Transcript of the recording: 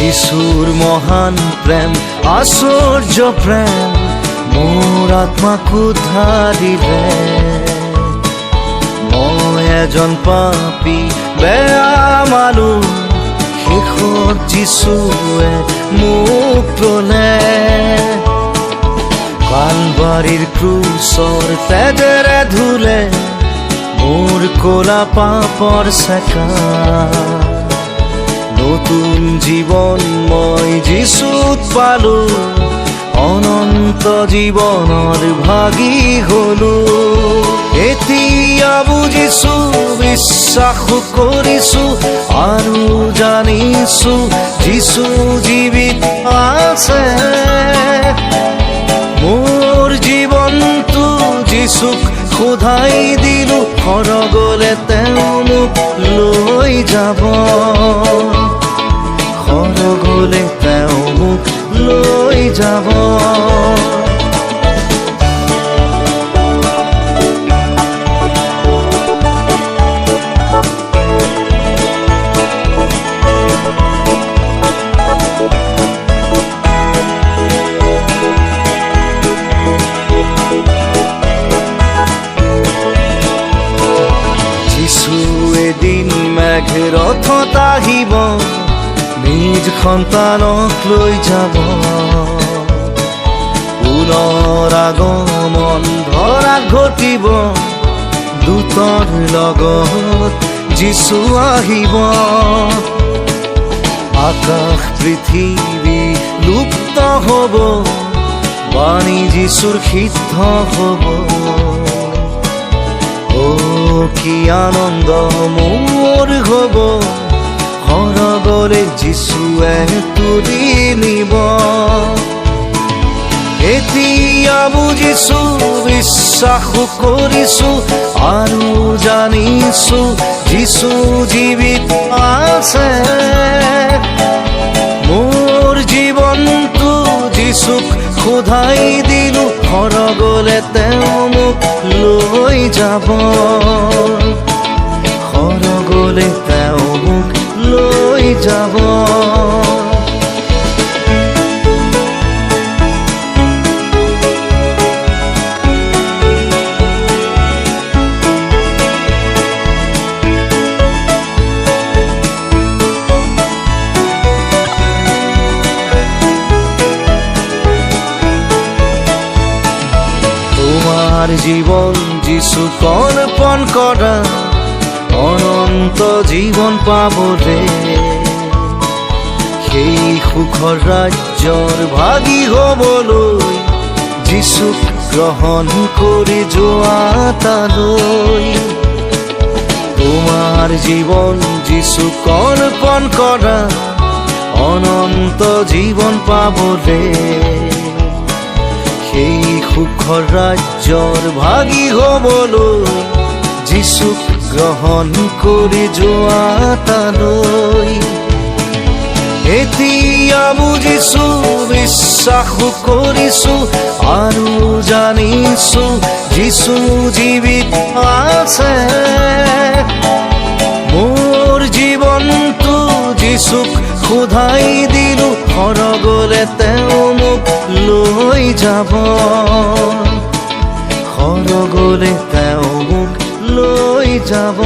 যিশুৰ মহান প্ৰেম আশ্চৰ্য প্ৰেম মোৰ আত্মাক উদ্ধাৰিলে। মই এজন পাপী বেয়া মানুহ, শেষত যিশুৱে মোক ল'লে। কালবাৰীৰ ক্ৰুচৰ তেজেৰে ধুলে মোৰ ক'লা পাপৰ চেকা। নতুন জীৱন মই যিশুত পালো, অনন্ত জীৱনৰ ভাগী হলো। এতিয়া বুজিছো, বিশ্বাস কৰিছো আৰু জানিছো যিশু জীৱিত আছে। মোৰ জীৱনটো যিশুক শোধাই দিলো, সৰগলে তেওঁ মোক লৈ যাব। সৰগলে তেওঁ মোক লৈ যাব। এদিন মেঘৰ ৰথত আহিব, নিজ সন্তানক লৈ যাব। পুনৰ আগমন ধৰা ঘটিব, দূতৰ লগত যিশু আহিব। আকাশ পৃথিৱী লুপ্ত হ'ব, বাণী যিশুৰ সিদ্ধ হ'ব। কি আনন্দ মোৰ হ'ব, সৰগলে যিশুৱে তুলি নিব। এতিয়া বুজিছো, বিশ্বাস কৰিছো আৰু জানিছো যিশু জীৱিত আছে। মোৰ জীৱনটো যিশুক শোধাই দিলো, সৰগলে তেওঁ মোক লৈ যাব। সৰগলে তেওঁ মোক লৈ যাব। তোমাৰ জীবন যিশুক অৰ্পণ কৰা, অনন্ত জীৱন পাবলে। সেই সুখৰ ৰাজ্যৰ ভাগী হ'বলৈ যিশুক গ্ৰহণ কৰি যোৱা তালৈ। তোমাৰ জীৱন যিশুক অৰ্পণ কৰা, অনন্ত জীৱন পাবলে। সেই সুখৰ ৰাজ্যৰ ভাগী হ'বলৈ যিশুক গ্ৰহণ কৰি যোৱা তালৈ। এতিয়া বুজিছো, বিশ্বাস কৰিছো আৰু জানিছো যিশু জীৱিত আছে। মোৰ জীৱনটো যিশুক শোধাই দিলো, সৰগলে তেওঁ মোক লৈ যাব। সৰগলে তেওঁ মোক লৈ যাব।